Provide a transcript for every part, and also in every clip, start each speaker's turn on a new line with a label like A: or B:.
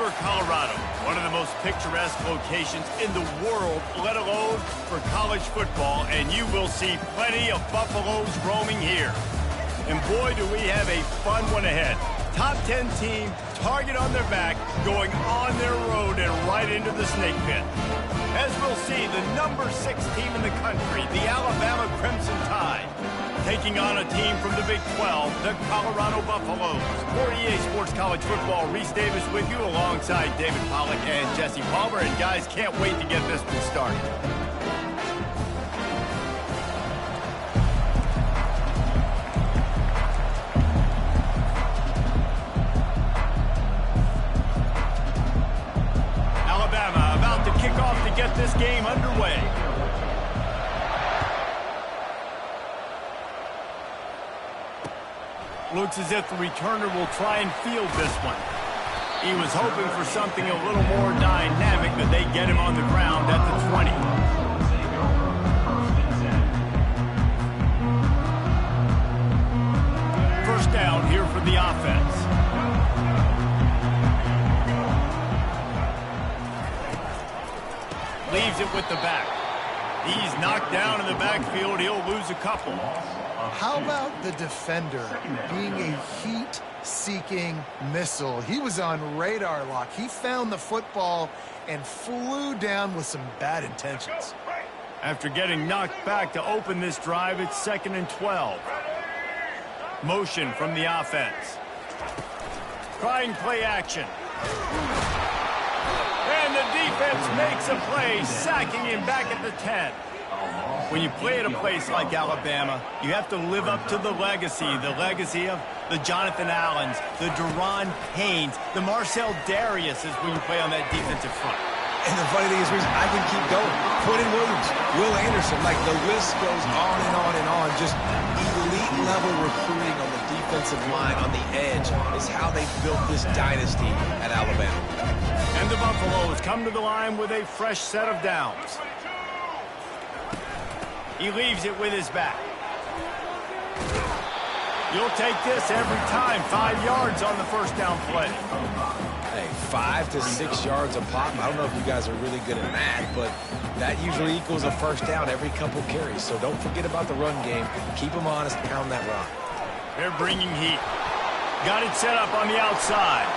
A: Denver, Colorado, one of the most picturesque locations in the world, let alone for college football, and you will see plenty of Buffaloes roaming here. And boy, do we have a fun one ahead. Top 10 team, target on their back, going on their road and right into the snake pit. As we'll see, the number 6 team in the country, the Alabama Crimson Tide, taking on a team from the Big 12, the Colorado Buffaloes. For EA Sports College Football, Reese Davis with you alongside David Pollack and Jesse Palmer. And guys, can't wait to get this one started. Alabama about to kick off to get this game underway. Looks as if the returner will try and field this one. He was hoping for something a little more dynamic, but they get him on the ground at the 20. First down here for the offense. Leaves it with the back. He's knocked down in the backfield. He'll lose a couple.
B: How about the defender being a heat-seeking missile? He was on radar lock. He found the football and flew down with some bad intentions.
A: After getting knocked back to open this drive, it's 2nd and 12. Motion from the offense. Trying play action. And the defense makes a play, sacking him back at the 10. When you play at a place like Alabama, you have to live up to the legacy of the Jonathan Allens, the Deron Paynes, the Marcel Dariuses when you play on that defensive front.
C: And the funny thing is, Reese, I can keep going. Quentin Williams, Will Anderson, like the list goes on and on and on. Just elite level recruiting on the defensive line, on the edge, is how they built this dynasty at Alabama.
A: And the Buffaloes come to the line with a fresh set of downs. He leaves it with his back. You'll take this every time. 5 yards on the first down play.
C: Hey, 5 to 6 yards a pop. I don't know if you guys are really good at math, but that usually equals a first down every couple carries. So don't forget about the run game. Keep them honest, pound that rock.
A: They're bringing heat. Got it set up on the outside.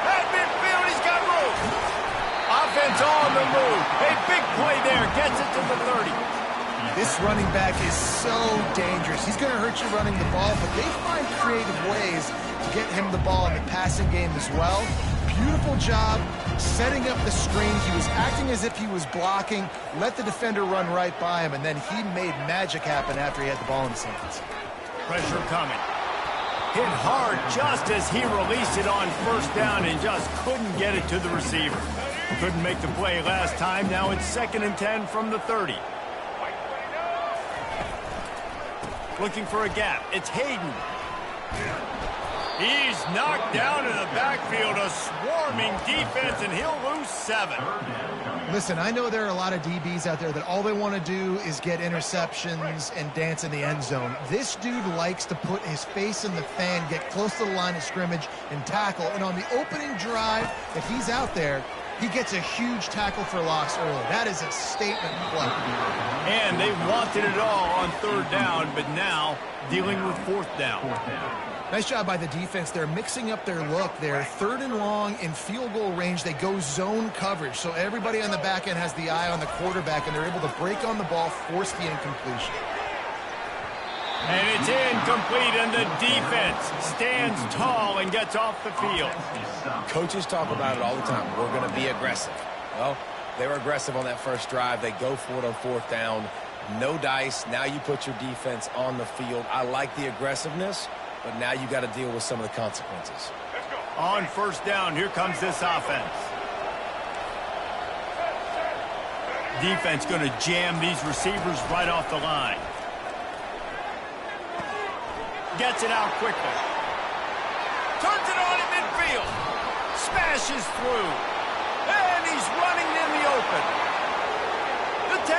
A: At midfield, he's got room. Offense on the move. A big play there. Gets it to the 30.
B: This running back is so dangerous. He's going to hurt you running the ball, but they find creative ways to get him the ball in the passing game as well. Beautiful job setting up the screen. He was acting as if he was blocking, let the defender run right by him, and then he made magic happen after he had the ball in his hands.
A: Pressure coming. Hit hard just as he released it on first down and just couldn't get it to the receiver. Couldn't make the play last time. Now it's 2nd and 10 from the 30. Looking for a gap. It's Hayden. He's knocked down in the backfield. A swarming defense, and he'll lose 7.
B: Listen, I know there are a lot of DBs out there that all they want to do is get interceptions and dance in the end zone. This dude likes to put his face in the fan, get close to the line of scrimmage, and tackle. And on the opening drive that he's out there, he gets a huge tackle for loss early. That is a statement play.
A: And they wanted it all on 3rd down, but now dealing with 4th down.
B: Nice job by the defense. They're mixing up their look. They're 3rd and long in field goal range. They go zone coverage, so everybody on the back end has the eye on the quarterback, and they're able to break on the ball, force the incompletion.
A: And it's incomplete, and the defense stands tall and gets off the field.
C: Coaches talk about it all the time. We're going to be aggressive. Well, they were aggressive on that first drive. They go for it on 4th down. No dice. Now you put your defense on the field. I like the aggressiveness, but now you got to deal with some of the consequences.
A: On first down, here comes this offense. Defense going to jam these receivers right off the line. Gets it out quickly. Turns it on in midfield. Smashes through. And he's running in the open. The 10.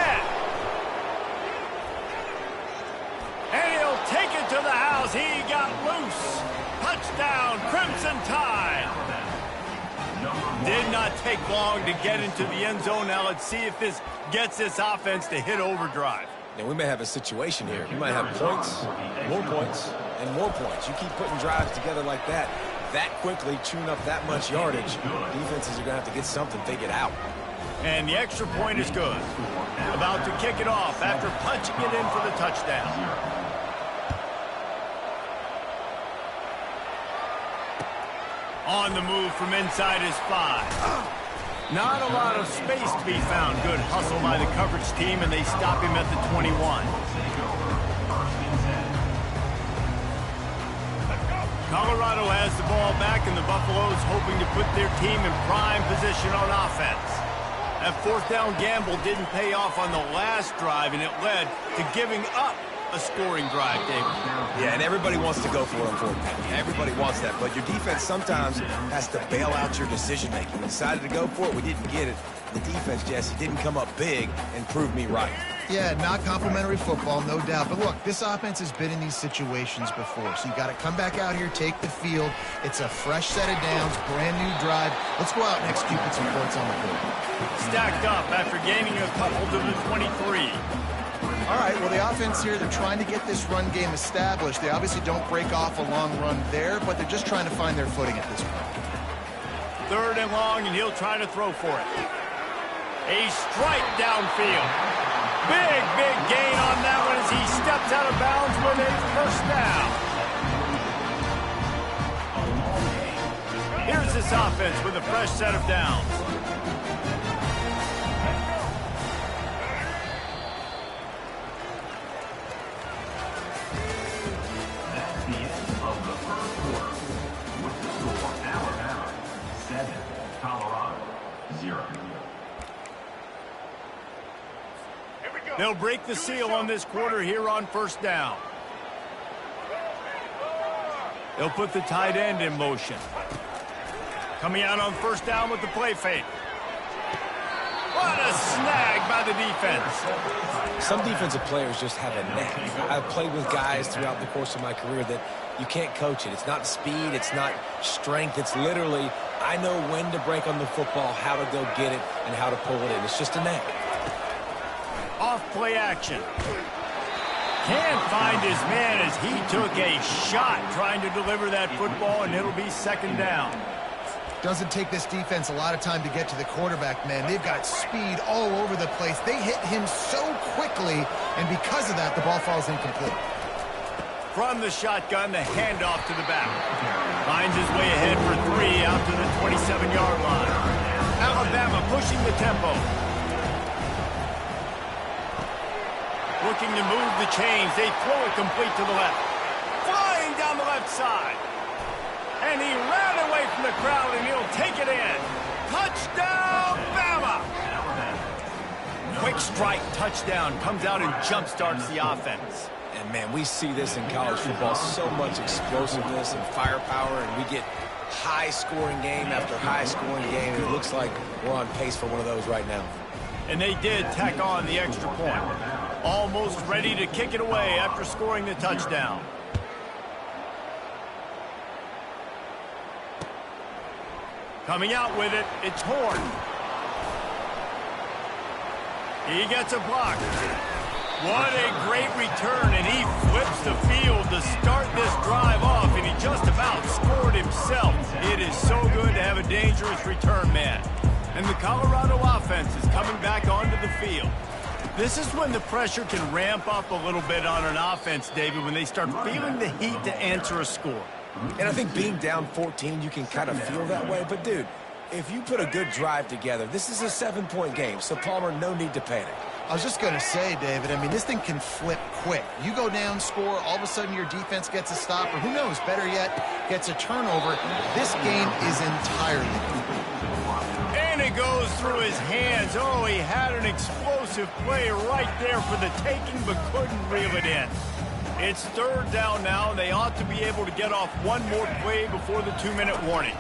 A: And he'll take it to the house. He got loose. Touchdown, Crimson Tide. did not take long to get into the end zone. Now let's see if this gets this offense to hit overdrive.
C: Now, we may have a situation here. You might have points, and more points. You keep putting drives together like that quickly, chewing up that much yardage, defenses are going to have to get something figured out.
A: And the extra point is good. About to kick it off after punching it in for the touchdown. On the move from inside his 5. Not a lot of space to be found. Good hustle by the coverage team, and they stop him at the 21. Colorado has the ball back, and the Buffaloes hoping to put their team in prime position on offense. That fourth down gamble didn't pay off on the last drive, and it led to giving up a scoring drive, David.
C: Yeah, and everybody wants to go for it on fourth down. Everybody wants that, but your defense sometimes has to bail out your decision-making. We decided to go for it. We didn't get it. The defense, Jesse, didn't come up big and prove me right.
B: Yeah, not complimentary football, no doubt. But look, this offense has been in these situations before, so you got to come back out here, take the field. It's a fresh set of downs, brand new drive. Let's go out and execute with some points on the board.
A: Stacked up after gaining a couple to the 23.
B: All right, well, the offense here, they're trying to get this run game established. They obviously don't break off a long run there, but they're just trying to find their footing at this point.
A: 3rd and long, and he'll try to throw for it. A strike downfield. Big gain on that one as he steps out of bounds with a first down. Here's this offense with a fresh set of downs.
D: That's the end of the first quarter. With the score, Alabama 7, Colorado 0.
A: They'll break the seal on this quarter here on first down. They'll put the tight end in motion. Coming out on first down with the play fake. What a snag by the defense.
C: Some defensive players just have a knack. I've played with guys throughout the course of my career that you can't coach it. It's not speed. It's not strength. It's literally, I know when to break on the football, how to go get it, and how to pull it in. It's just a knack.
A: Off play action. Can't find his man as he took a shot trying to deliver that football, and it'll be second down.
B: Doesn't take this defense a lot of time to get to the quarterback, man. They've got speed all over the place. They hit him so quickly, and because of that, the ball falls incomplete.
A: From the shotgun, the handoff to the back. Finds his way ahead for 3 out to the 27-yard line. Alabama pushing the tempo. Looking to move the chains. They throw it complete to the left. Flying down the left side. And he ran away from the crowd, and he'll take it in. Touchdown, Bama! Quick strike, touchdown. Comes out and jump-starts the offense.
C: And, man, we see this in college football, so much explosiveness and firepower, and we get high-scoring game after high-scoring game. It looks like we're on pace for one of those right now.
A: And they did tack on the extra point. Almost ready to kick it away after scoring the touchdown. Coming out with it, it's Horn. He gets a block. What a great return, and he flips the field to start this drive off, and he just about scored himself. It is so good to have a dangerous return man. And the Colorado offense is coming back onto the field. This is when the pressure can ramp up a little bit on an offense, David, when they start feeling the heat to answer a score.
C: And I think being down 14, you can kind of feel that way. But, dude, if you put a good drive together, this is a 7-point game. So, Palmer, no need to panic.
B: I was just going to say, David, I mean, this thing can flip quick. You go down, score, all of a sudden your defense gets a stop, or who knows, better yet, gets a turnover. This game is entirely different.
A: And it goes through his hands. Oh, he had an explosive play right there for the taking, but couldn't reel it in. It's third down now. They ought to be able to get off one more play before the 2-minute warning.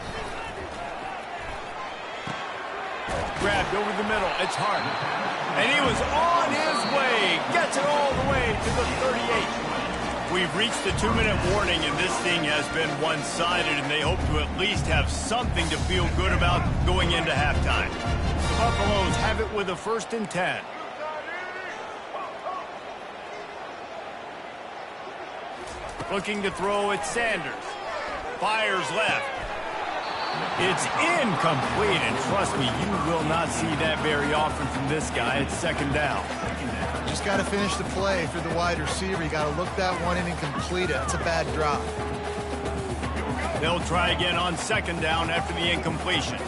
A: Grabbed over the middle. It's Hart. And he was on his way. Gets it all the way to the 38. We've reached the 2-minute warning, and this thing has been one-sided, and they hope to at least have something to feel good about going into halftime. The Buffaloes have it with a 1st and 10. Looking to throw at Sanders. Fires left. It's incomplete, and trust me, you will not see that very often from this guy. It's 2nd down.
B: Just got to finish the play for the wide receiver. You got to look that one in and complete it. It's a bad drop.
A: They'll try again on 2nd down after the incompletion.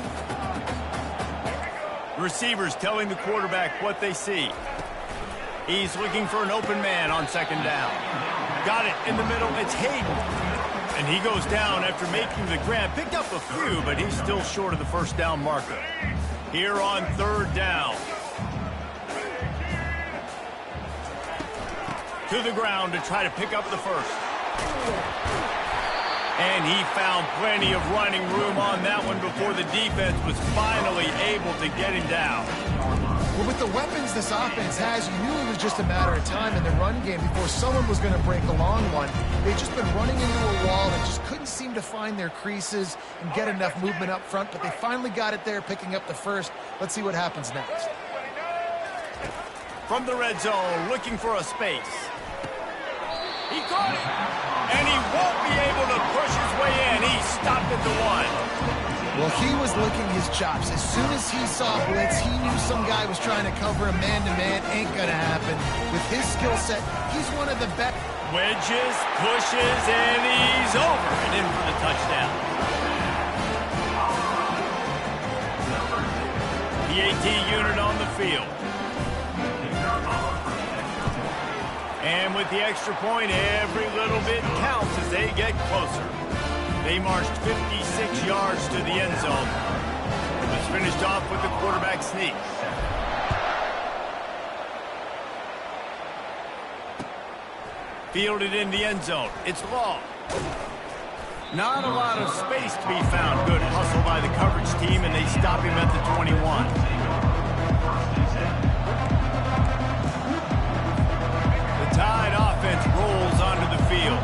A: Receivers telling the quarterback what they see. He's looking for an open man on 2nd down. Got it in the middle. It's Hayden. And he goes down after making the grab. Picked up a few, but he's still short of the 1st down marker. Here on 3rd down. To the ground to try to pick up the 1st. And he found plenty of running room on that one before the defense was finally able to get him down.
B: Well, with the weapons this offense has, you knew it was just a matter of time in the run game before someone was going to break a long one. They've just been running into a wall and just couldn't seem to find their creases and get enough movement up front, but they finally got it there, picking up the 1st. Let's see what happens next.
A: From the red zone, looking for a space. He caught it, and he won't be able to push his way in. He stopped at the 1.
B: Well, he was licking his chops. As soon as he saw blitz, he knew some guy was trying to cover him man-to-man. Ain't gonna happen. With his skill set, he's one of the best.
A: Wedges, pushes, and he's over and in for the touchdown. PAT unit on the field. And with the extra point, every little bit counts as they get closer. They marched 56 yards to the end zone. It was finished off with the quarterback sneak. Fielded in the end zone. It's long. Not a lot of space to be found. Good hustle by the coverage team, and they stop him at the 21. The Tide offense rolls onto the field.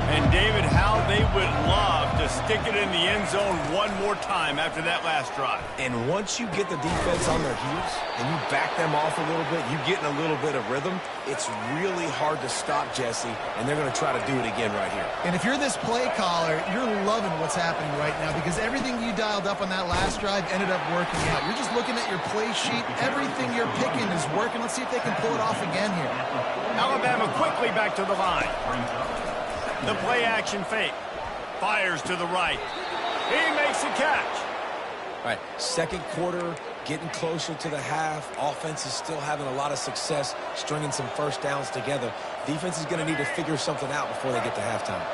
A: And David, how they would love to stick it in the end zone one more time after that last drive.
C: And once you get the defense on their heels and you back them off a little bit, you get in a little bit of rhythm, it's really hard to stop Jesse, and they're going to try to do it again right here.
B: And if you're this play caller, you're loving what's happening right now because everything you dialed up on that last drive ended up working out. You're just looking at your play sheet. Everything you're picking is working. Let's see if they can pull it off again here.
A: Alabama quickly back to the line. The play action fake. Fires to the right. He makes a catch.
C: All right, 2nd quarter, getting closer to the half. Offense is still having a lot of success stringing some 1st downs together. Defense is going to need to figure something out before they get to halftime.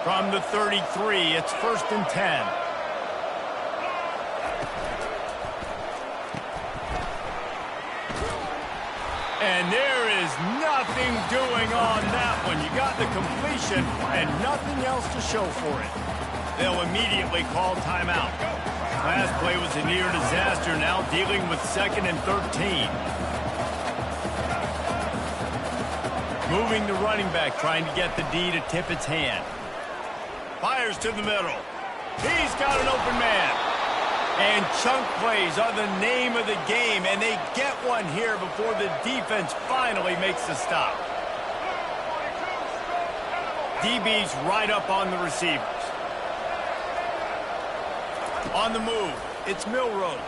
A: From the 33, it's 1st and 10. And there is nothing doing on that one. You got the completion and nothing else to show for it. They'll immediately call timeout. Last play was a near disaster, now dealing with 2nd and 13. Moving the running back, trying to get the D to tip its hand. Fires to the middle. He's got an open man. And chunk plays are the name of the game, and they get one here before the defense finally makes the stop. DB's right up on the receivers. On the move, it's Milroe.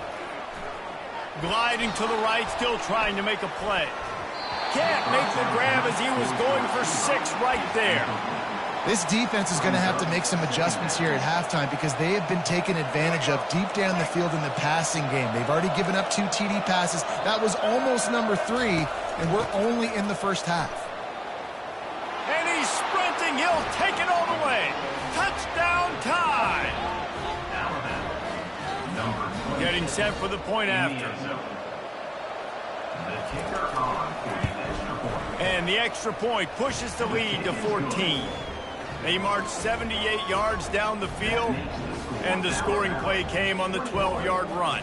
A: Gliding to the right, still trying to make a play. Can't make the grab as he was going for 6 right there.
B: This defense is going to have to make some adjustments here at halftime because they have been taken advantage of deep down the field in the passing game. They've already given up 2 TD passes. That was almost number 3, and we're only in the 1st half.
A: And he's sprinting. He'll take it all the way. Touchdown Tide. Getting set for the point after. And the extra point pushes the lead to 14. They marched 78 yards down the field, and the scoring play came on the 12-yard run.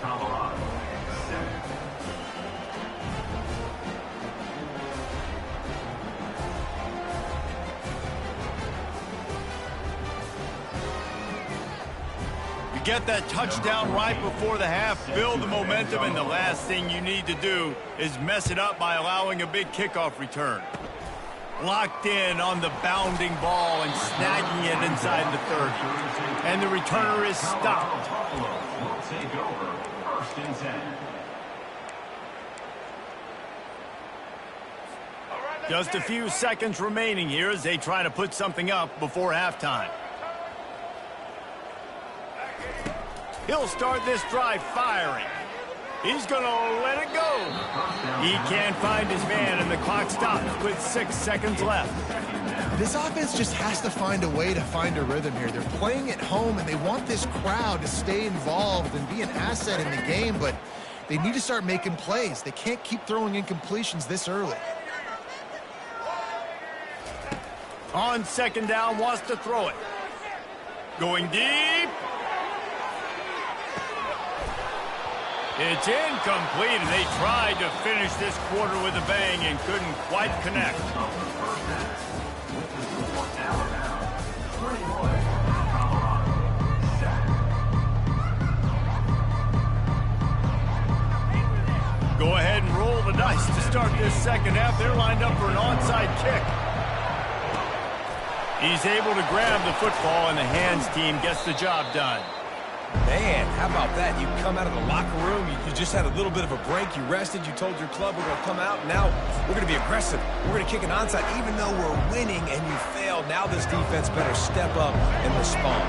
A: Get that touchdown right before the half, build the momentum, and the last thing you need to do is mess it up by allowing a big kickoff return. Locked in on the bounding ball and snagging it inside the 30. And the returner is stopped.
D: Buffalo will take over 1st and 10.
A: Just a few seconds remaining here as they try to put something up before halftime. He'll start this drive firing. He's going to let it go. He can't find his man, and the clock stops with 6 seconds left.
B: This offense just has to find a way to find a rhythm here. They're playing at home, and they want this crowd to stay involved and be an asset in the game, but they need to start making plays. They can't keep throwing incompletions this early.
A: On 2nd down, wants to throw it. Going deep. It's incomplete, and they tried to finish this quarter with a bang and couldn't quite connect. Go ahead and roll the dice to start this second half. They're lined up for an onside kick. He's able to grab the football, and the hands team gets the job done.
C: Man, how about that? You come out of the locker room, you just had a little bit of a break, you rested, you told your club we're going to come out, and now we're going to be aggressive. We're going to kick an onside even though we're winning and you failed. Now this defense better step up and respond.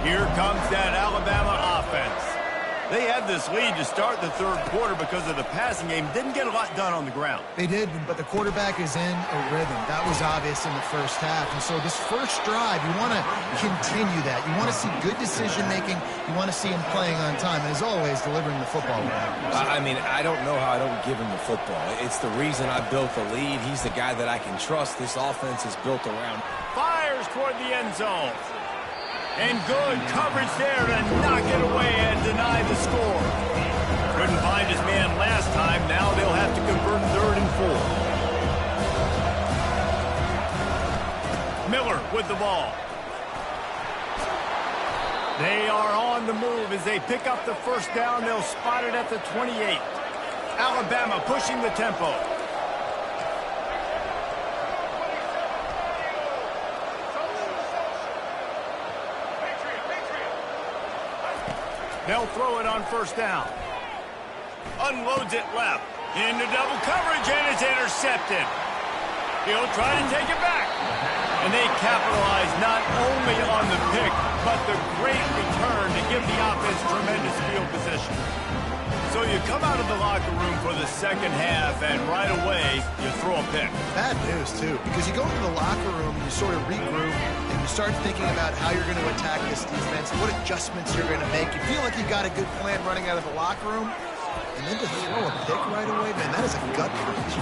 A: Here comes that Alabama offense. They had this lead to start the 3rd quarter because of the passing game. Didn't get a lot done on the ground.
B: They did, but the quarterback is in a rhythm. That was obvious in the first half. And so this first drive, you want to continue that. You want to see good decision-making. You want to see him playing on time. And as always, delivering the football.
C: I mean, I don't know how I don't give him the football. It's the reason I built the lead. He's the guy that I can trust. This offense is built around.
A: Fires toward the end zone. And good coverage there to knock it away and deny the score. Couldn't find his man last time. Now they'll have to convert 3rd and 4. Miller with the ball. They are on the move as they pick up the 1st down. They'll spot it at the 28. Alabama pushing the tempo. They'll throw it on 1st down. Unloads it left. Into double coverage, and it's intercepted. He'll try to take it back. And they capitalize not only on the pick, but the great return to give the offense tremendous field position. So you come out of the locker room for the second half, and right away, you throw a pick.
B: Bad news, too, because you go into the locker room and you sort of regroup, and you start thinking about how you're going to attack this defense, what adjustments you're going to make. You feel like you've got a good plan running out of the locker room, and then to throw a pick right away, man, that is a gut punch.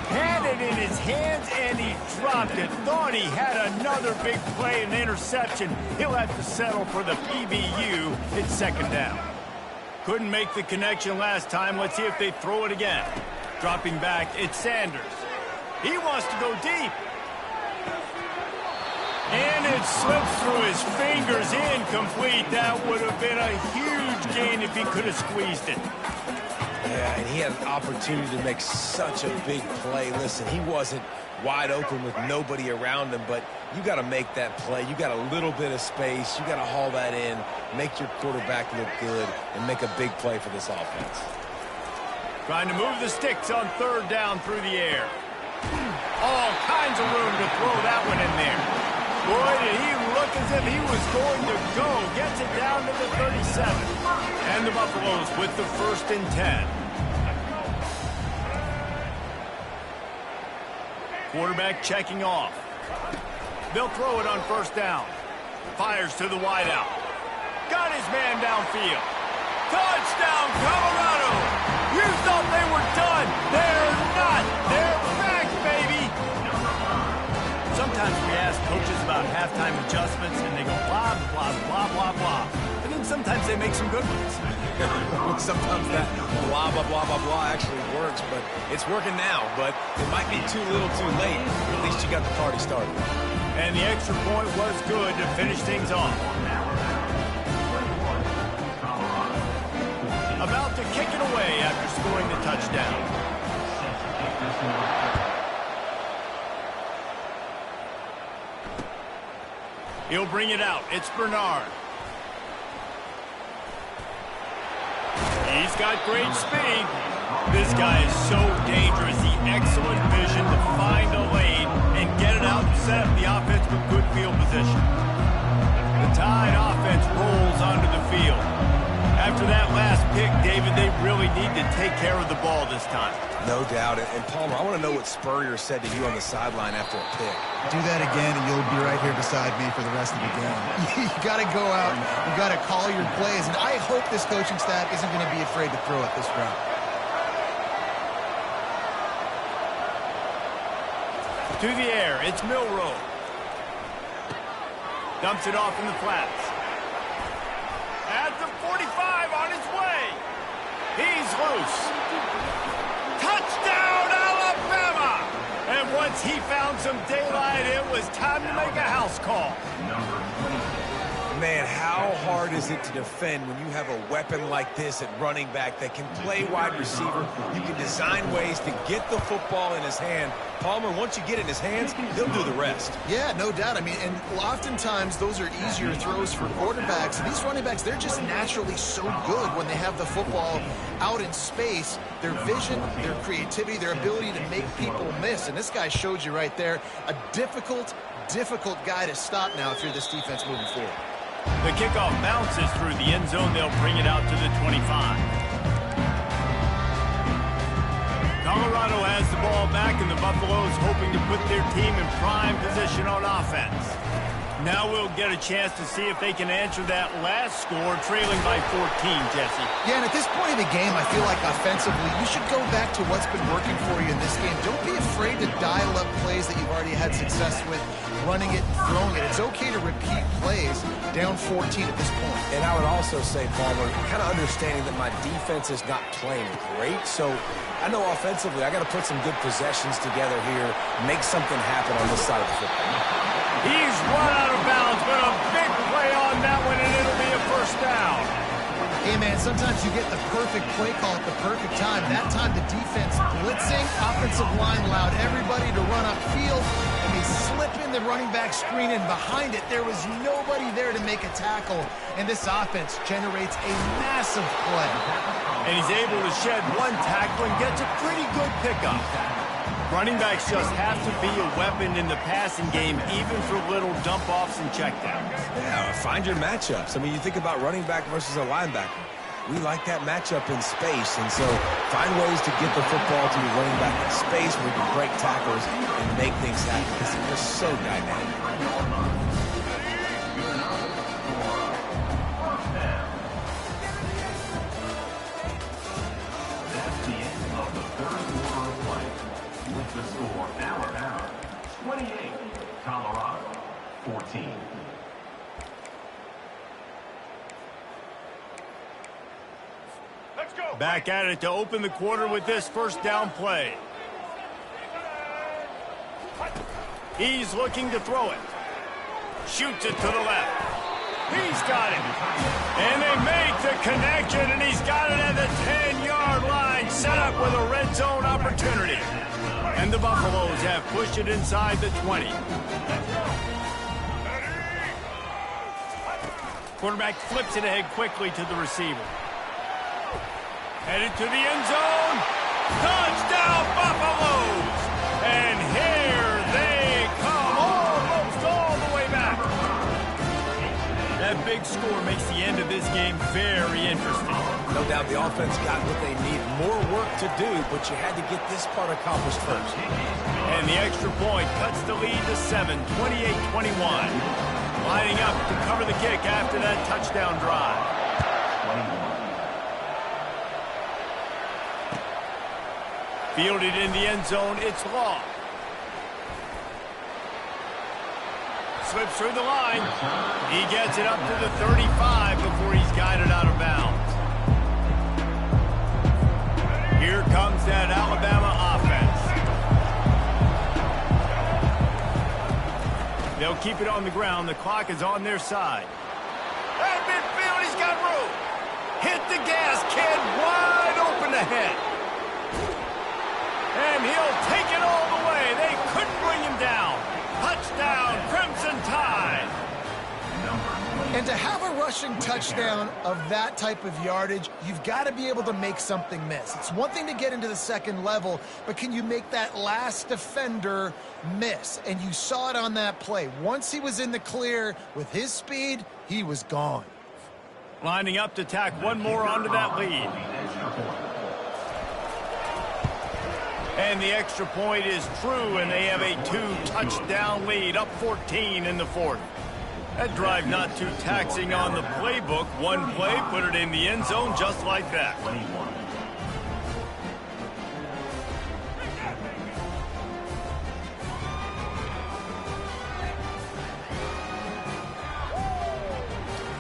A: Had it in his hands, and he dropped it. Thought he had another big play, an interception. He'll have to settle for the PBU. It's 2nd down. Couldn't make the connection last time. Let's see if they throw it again. Dropping back, it's Sanders. He wants to go deep. And it slips through his fingers, incomplete. That would have been a huge gain if he could have squeezed it.
C: Yeah, and he had an opportunity to make such a big play. Listen, he wasn't wide open with nobody around him, but you got to make that play. You got a little bit of space. You got to haul that in, make your quarterback look good, and make a big play for this offense.
A: Trying to move the sticks on 3rd down through the air. All kinds of room to throw that one in there. Boy, did he look as if he was going to go. Gets it down to the 37. And the Buffaloes with the 1st and 10. Quarterback checking off. They'll throw it on 1st down. Fires to the wideout. Got his man downfield. Touchdown, Colorado! You thought they were done. They're not. They're back, baby. Sometimes we ask coaches about halftime adjustments, and they go blah, blah, blah, blah, blah. And then sometimes they make some good ones.
C: Sometimes that blah, blah, blah, blah, blah actually works, but it's working now. But it might be too little too late. At least you got the party started.
A: And the extra point was good to finish things off. pursuing the touchdown. He'll bring it out. It's Bernard. He's got great speed. This guy is so dangerous. The excellent vision to find a lane and get it out and set up the offense with good field position. The Tide offense rolls onto the field. After that last pick, David, they really need to take care of the ball this time.
C: No doubt. And Palmer, I want to know what Spurrier said to you on the sideline after a pick.
B: Do that again, and you'll be right here beside me for the rest of the game. You got to go out. You got to call your plays, and I hope this coaching staff isn't going to be afraid to throw it this route.
A: To the air, it's Milroe. Dumps it off in the flats. At the 45 on his way. He's loose. Touchdown, Alabama! And once he found some daylight, it was time to make a house call.
C: Man, how hard is it to defend when you have a weapon like this at running back that can play wide receiver? You can design ways to get the football in his hand. Palmer, once you get it in his hands, he'll do the rest.
B: Yeah, no doubt. I mean, and oftentimes those are easier throws for quarterbacks. And these running backs, they're just naturally so good when they have the football out in space. Their vision, their creativity, their ability to make people miss. And this guy showed you right there, a difficult guy to stop now if you're this defense moving forward.
A: The kickoff bounces through the end zone. They'll bring it out to the 25. Colorado has the ball back, and the Buffaloes hoping to put their team in prime position on offense. Now we'll get a chance to see if they can answer that last score, trailing by 14, Jesse.
B: Yeah, and at this point in the game, I feel like offensively, you should go back to what's been working for you in this game. Don't be afraid to dial up plays that you've already had success with, running it and throwing it. It's okay to repeat plays down 14 at this point.
C: And I would also say, Palmer, kind of understanding that my defense is not playing great, so I know offensively I got to put some good possessions together here, make something happen on this side of the football.
A: He's run out of bounds, but a big play on that one, and it'll be a first down.
B: Hey, man, sometimes you get the perfect play call at the perfect time. That time the defense blitzing, offensive line allowed everybody to run upfield, and they slip in the running back screen, and behind it there was nobody there to make a tackle, and this offense generates a massive play.
A: And he's able to shed one tackle and gets a pretty good pickup. Running backs just have to be a weapon in the passing game, even for little dump-offs and checkdowns.
C: Yeah, find your matchups. I mean, you think about running back versus a linebacker. We like that matchup in space, and so find ways to get the football to your running back in space where you can break tackles and make things happen because they're so dynamic.
D: The score, Alabama 28, Colorado 14.
A: Let's go. Back at it to open the quarter with this first down play. He's looking to throw it. Shoots it to the left. He's got it. And they make the connection, and he's got it at the 10-yard line, set up with a red zone opportunity. And the Buffaloes have pushed it inside the 20. Quarterback flips it ahead quickly to the receiver. Headed to the end zone. Touchdown, Buffaloes! And here they come, almost all the way back. That big score makes the end of this game very interesting.
C: No doubt the offense got what they need. More work to do, but you had to get this part accomplished first.
A: And the extra point cuts the lead to 7, 28-21. Lining up to cover the kick after that touchdown drive. 21. Fielded in the end zone, it's Law. Slips through the line. He gets it up to the 35 before he's guided out of bounds. Here comes that Alabama offense. They'll keep it on the ground. The clock is on their side. At midfield, he's got room. Hit the gas, kid. Wide open ahead. and he'll take it all the way. They couldn't bring him down. Touchdown, Crimson Tide.
B: And to have a rushing touchdown of that type of yardage, you've got to be able to make something miss. It's one thing to get into the second level, but can you make that last defender miss? And you saw it on that play. Once he was in the clear with his speed, he was gone.
A: Lining up to tack one more onto that lead. And the extra point is true, and they have a 2-touchdown lead, up 14 in the fourth. That drive not too taxing on the playbook. One play, put it in the end zone just like that.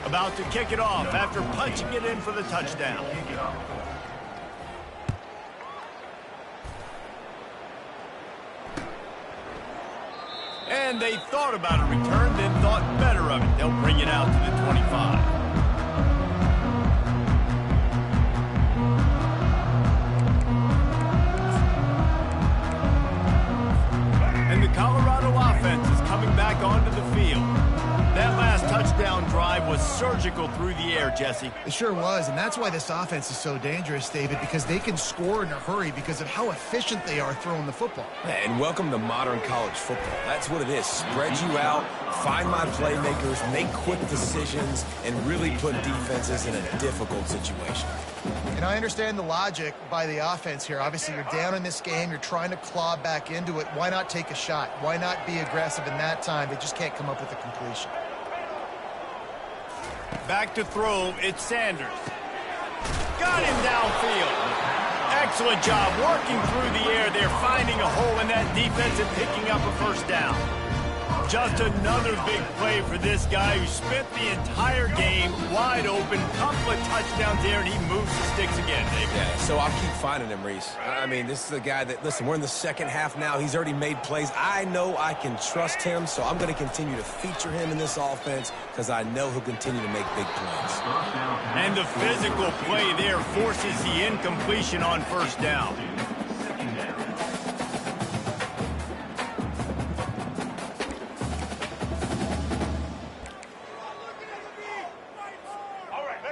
A: About to kick it off after punching it in for the touchdown. And they thought about a return, then thought better of it. They'll bring it out to the 25. And the Colorado offense is coming back onto the field. That last touchdown drive was surgical through the air, Jesse.
B: It sure was, and that's why this offense is so dangerous, David, because they can score in a hurry because of how efficient they are throwing the football.
C: And welcome to modern college football. That's what it is. Spread you out, find my playmakers, make quick decisions, and really put defenses in a difficult situation.
B: And I understand the logic by the offense here. Obviously, you're down in this game. You're trying to claw back into it. Why not take a shot? Why not be aggressive in that time? They just can't come up with a completion.
A: Back to throw, it's Sanders. Got him downfield. Excellent job working through the air. They're finding a hole in that defense and picking up a first down. Just another big play for this guy who spent the entire game wide open. Couple of touchdowns there, and he moves the sticks again, David.
C: Yeah, so I'll keep finding him, Reese. I mean, this is a guy that, listen, we're in the second half now. He's already made plays. I know I can trust him, so I'm going to continue to feature him in this offense because I know he'll continue to make big plays.
A: And the physical play there forces the incompletion on first down.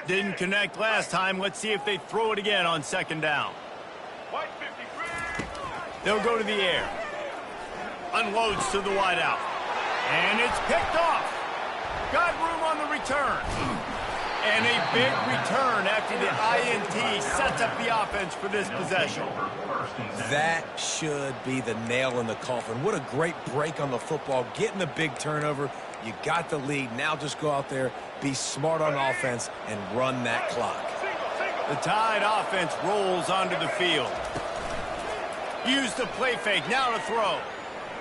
A: Didn't connect last time. Let's see if they throw it again on second down. They'll go to the air. Unloads to the wideout. And it's picked off. Got room on the return. And a big return after the INT sets up the offense for this possession.
C: That should be the nail in the coffin. What a great break on the football. Getting the big turnover. You got the lead. Now just go out there, be smart on offense, and run that clock.
A: The Tide offense rolls onto the field. Use the play fake. Now to throw.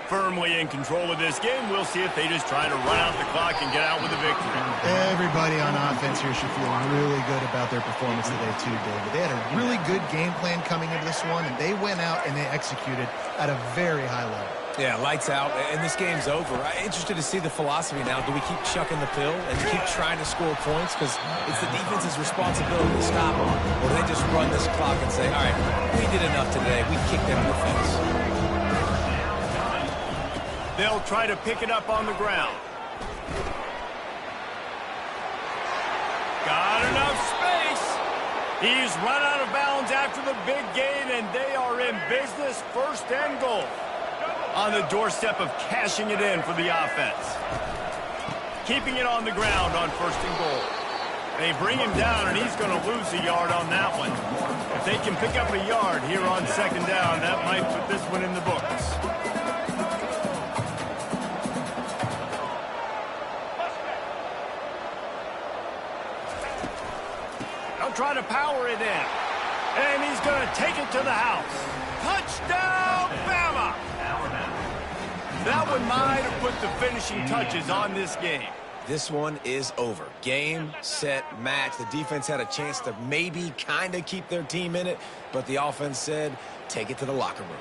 A: Firmly in control of this game. We'll see if they just try to run out the clock and get out with a victory.
B: Everybody on offense here should feel really good about their performance today too, David. They had a really good game plan coming into this one, and they went out and they executed at a very high level.
C: Yeah, lights out, and this game's over. I'm interested to see the philosophy now. Do we keep chucking the pill and keep trying to score points? Because it's the defense's responsibility to stop them. Or do they just run this clock and say, all right, we did enough today. We kicked them in the face.
A: They'll try to pick it up on the ground. Got enough space. He's run out of bounds after the big gain, and they are in business, first and goal. On the doorstep of cashing it in for the offense. Keeping it on the ground on first and goal. They bring him down, and he's going to lose a yard on that one. If they can pick up a yard here on second down, that might put this one in the books. They'll try to power it in. And he's going to take it to the house. Touchdown, Bama! That one might have put the finishing touches on this game.
C: This one is over. Game, set, match. The defense had a chance to maybe kind of keep their team in it, but the offense said, take it to the locker room.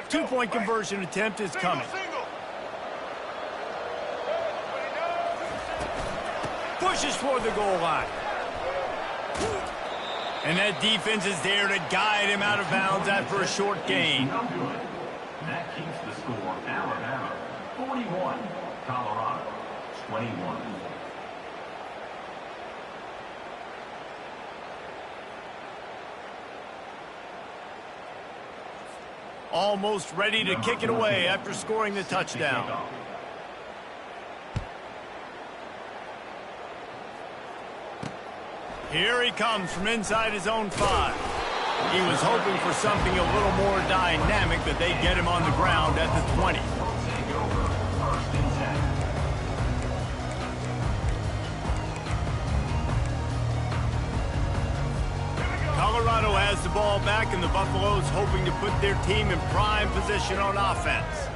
A: Two-point conversion attempt is coming. Pushes for the goal line. And that defense is there to guide him out of bounds after a short gain.
D: No good. That keeps the score Alabama 41, Colorado 21.
A: Almost ready to kick it away after scoring the touchdown. Here he comes from inside his own 5. He was hoping for something a little more dynamic, that they'd get him on the ground at the 20. Colorado has the ball back, and the Buffaloes hoping to put their team in prime position on offense.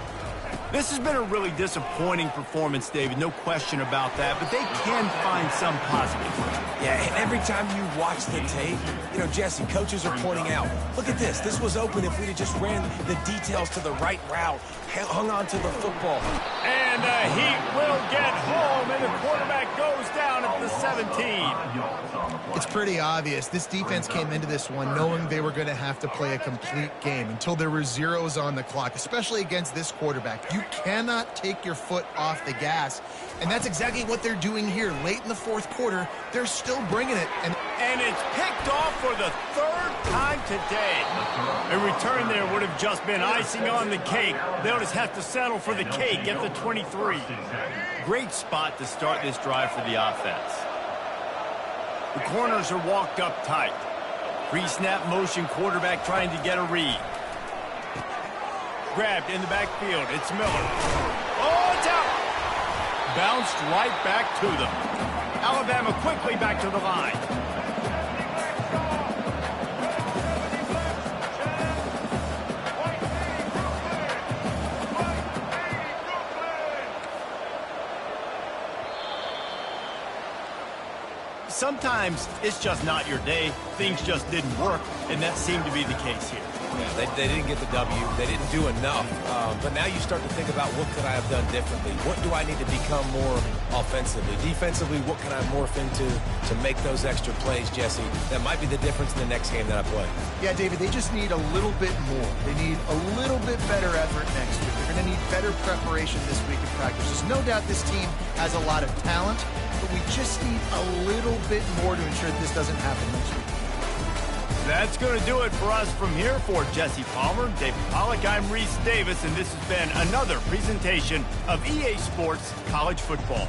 A: This has been a really disappointing performance, David, no question about that, but they can find some positives.
C: Yeah, and every time you watch the tape, you know, Jesse, coaches are pointing out, look at this. This was open if we'd have just ran the details to the right route, hung on to the football.
A: And the Heat will get home, and the quarterback goes down at the 17.
B: It's pretty obvious. This defense came into this one knowing they were going to have to play a complete game until there were zeros on the clock, especially against this quarterback. You cannot take your foot off the gas, and that's exactly what they're doing here. Late in the fourth quarter, they're still bringing it.
A: And it's picked off for the 3rd time today. A return there would have just been icing on the cake. They'll just have to settle for the cake at the 23. Great spot to start this drive for the offense. The corners are walked up tight. Pre-snap motion, quarterback trying to get a read. Grabbed in the backfield. It's Miller. Oh, it's out! Bounced right back to them. Alabama quickly back to the line. Sometimes it's just not your day. Things just didn't work, and that seemed to be the case here.
C: Yeah, they didn't get the W. They didn't do enough. But now you start to think about, what could I have done differently? What do I need to become more offensively? Defensively, what can I morph into to make those extra plays, Jesse? That might be the difference in the next game that I play.
B: Yeah, David, they just need a little bit more. They need a little bit better effort next week. They're going to need better preparation this week in practice. There's no doubt this team has a lot of talent, but we just need a little bit more to ensure that this doesn't happen next week.
A: That's going to do it for us from here. For Jesse Palmer, David Pollack, I'm Reese Davis, and this has been another presentation of EA Sports College Football.